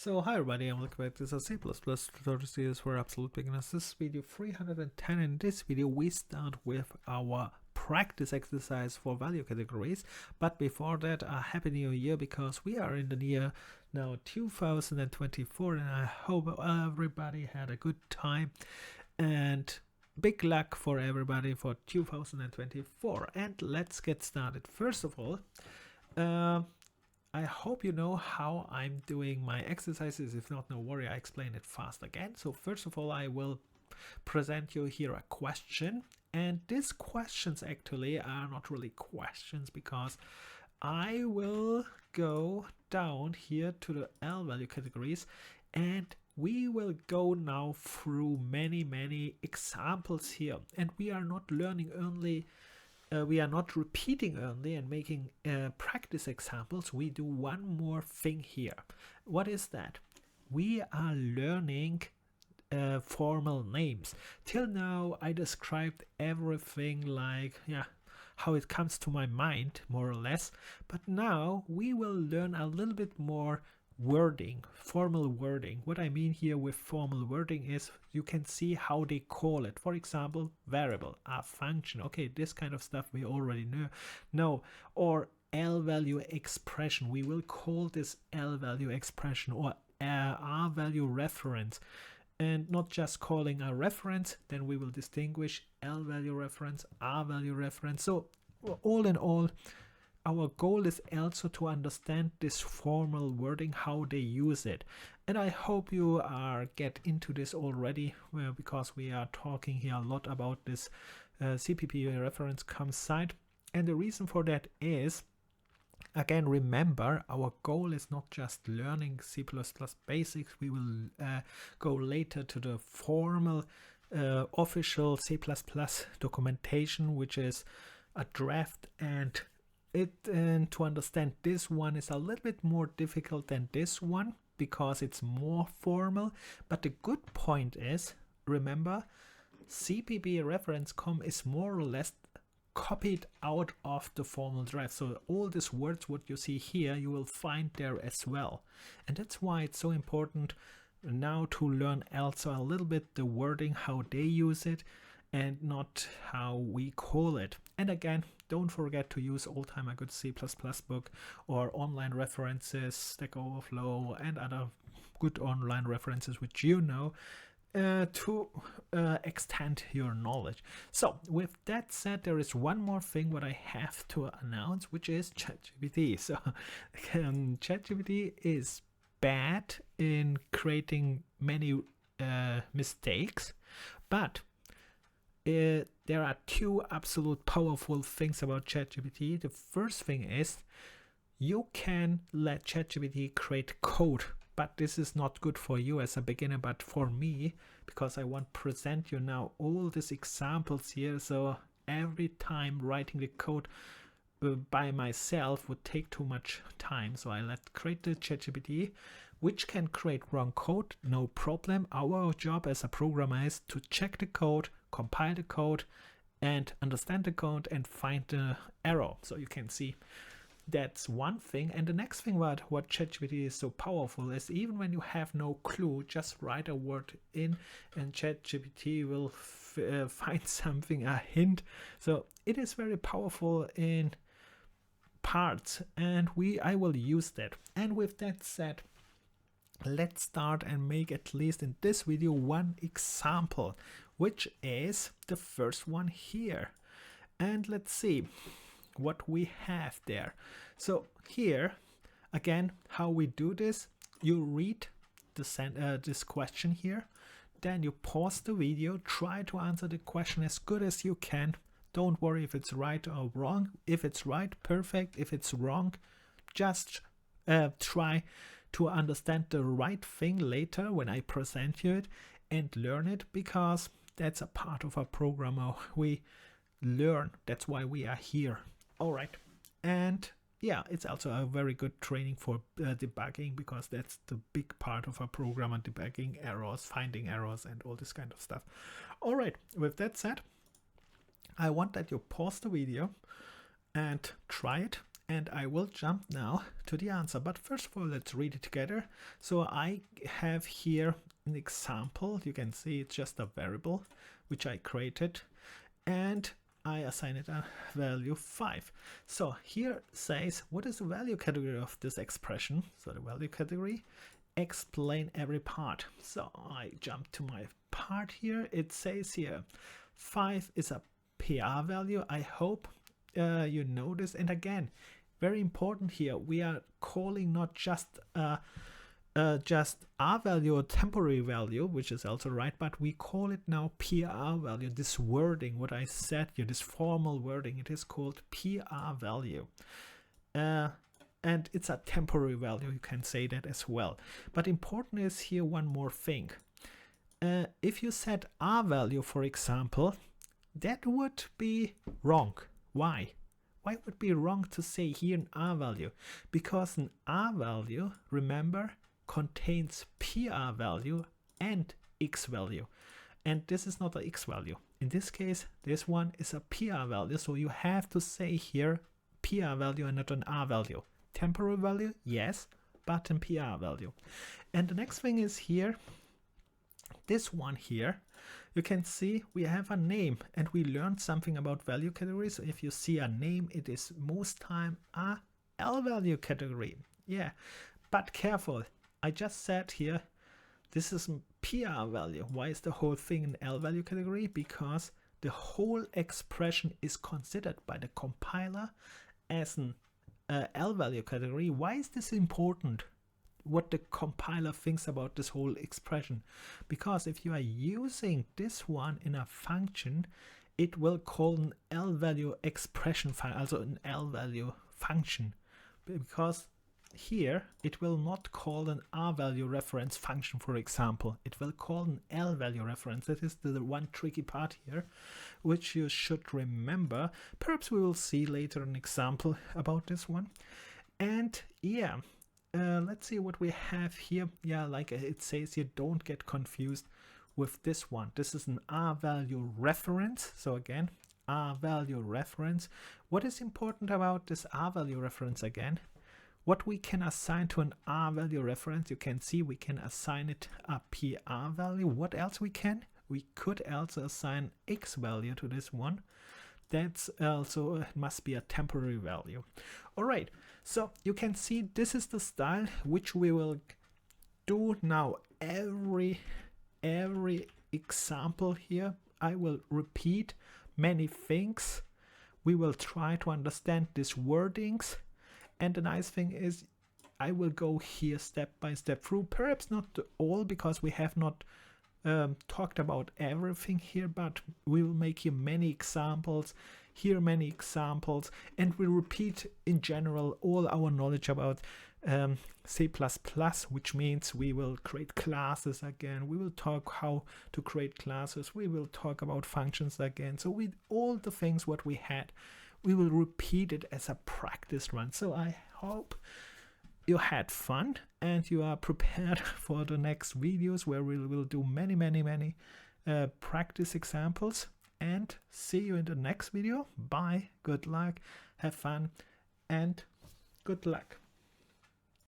So hi everybody and welcome back to the C++ tutorial series for absolute beginners. This is video 310. In this video we start with our practice exercise for value categories. But before that, a happy new year, because we are in the year now 2024 and I hope everybody had a good time and big luck for everybody for 2024. And let's get started. First of all, I hope you know how I'm doing my exercises. If not, no worry, I explain it fast again. So first of all, I will present you here a question. And these questions actually are not really questions, because I will go down here to the L value categories and we will go now through many examples here. And we are not learning only we are not repeating only and making practice examples. We do one more thing here. What is that? We are learning formal names. Till now I described everything like how it comes to my mind, more or less, but now we will learn a little bit more wording, formal wording. What I mean here with formal wording is you can see how they call it. For example, variable, a function. Okay, this kind of stuff we already know. Or L value expression. We will call this L value expression, or R value reference. And not just calling a reference, then we will distinguish L value reference, R value reference. So all in all, our goal is also to understand this formal wording, how they use it. And I hope you get into this already, because we are talking here a lot about this CPP reference comes site. And the reason for that is, again, remember, our goal is not just learning C++ basics. We will go later to the formal official C++ documentation, which is a draft, and to understand this one is a little bit more difficult than this one because it's more formal. But the good point is, remember, CPP reference com is more or less copied out of the formal draft. So all these words what you see here you will find there as well. And that's why it's so important now to learn also a little bit the wording, how they use it, and not how we call it. And again, don't forget to use all time a good C++ book or online references, Stack Overflow and other good online references which you know to extend your knowledge. So with that said, there is one more thing what I have to announce, which is ChatGPT. So ChatGPT is bad in creating many mistakes, but there are two absolute powerful things about ChatGPT. The first thing is you can let ChatGPT create code, but this is not good for you as a beginner, but for me, because I want to present you now all these examples here. So every time writing the code by myself would take too much time. So I create the ChatGPT, which can create wrong code, no problem. Our job as a programmer is to check the code, compile the code, and understand the code and find the error. So you can see that's one thing. And the next thing what ChatGPT is so powerful is, even when you have no clue, just write a word in and ChatGPT will find something, a hint. So it is very powerful in parts, and I will use that. And with that said, let's start and make, at least in this video, one example, which is the first one here. And let's see what we have there. So here again, how we do this: you read this question here, then you pause the video, try to answer the question as good as you can. Don't worry if it's right or wrong. If it's right, perfect. If it's wrong, just try to understand the right thing later when I present you it and learn it, because that's a part of our programmer. We learn. That's why we are here. All right. And yeah, it's also a very good training for debugging, because that's the big part of a programmer: debugging errors, finding errors, and all this kind of stuff. All right. With that said, I want that you pause the video and try it. and I will jump now to the answer. But first of all, let's read it together. So I have here an example. You can see it's just a variable which I created, and I assign it a value 5. So here says, what is the value category of this expression? So the value category, explain every part. So I jump to my part here. It says here 5 is a PR value. I hope you notice. And again, very important here, we are calling not just R value or temporary value, which is also right, but we call it now PR value. This wording, what I said here, this formal wording, it is called PR value. And it's a temporary value, you can say that as well. But important is here one more thing. If you set R value, for example, that would be wrong. Why? Why would it be wrong to say here an R value? Because an R value, remember, contains PR value and X value. And this is not an X value. In this case, this one is a PR value. So you have to say here PR value and not an R value. Temporary value, yes, but an PR value. And the next thing is here, this one here, you can see we have a name, and we learned something about value categories. So if you see a name, it is most time a L value category. Yeah, but careful. I just said here, this is a PR value. Why is the whole thing an L value category? Because the whole expression is considered by the compiler as an L value category. Why is this important? What the compiler thinks about this whole expression? Because if you are using this one in a function, it will call an L value expression function, also an L value function, because here it will not call an R value reference function, for example. It will call an L value reference. That is the one tricky part here, which you should remember. Perhaps we will see later an example about this one. And yeah, let's see what we have here. Yeah, like it says here, don't get confused with this one. This is an R value reference. So again, R value reference. What is important about this R value reference again? What we can assign to an R value reference, you can see we can assign it a PR value. What else we can? We could also assign X value to this one. That's also must be a temporary value. All right, so you can see this is the style which we will do now. Every example here, I will repeat many things. We will try to understand these wordings. And the nice thing is I will go here step by step through, perhaps not all, because we have not talked about everything here, but we will make here many examples, many examples, and we repeat in general all our knowledge about C++, which means we will create classes again. We will talk how to create classes. We will talk about functions again. So with all the things what we had, we will repeat it as a practice run. So I hope you had fun and you are prepared for the next videos where we will do many practice examples. And see you in the next video. Bye, good luck, have fun, and good luck.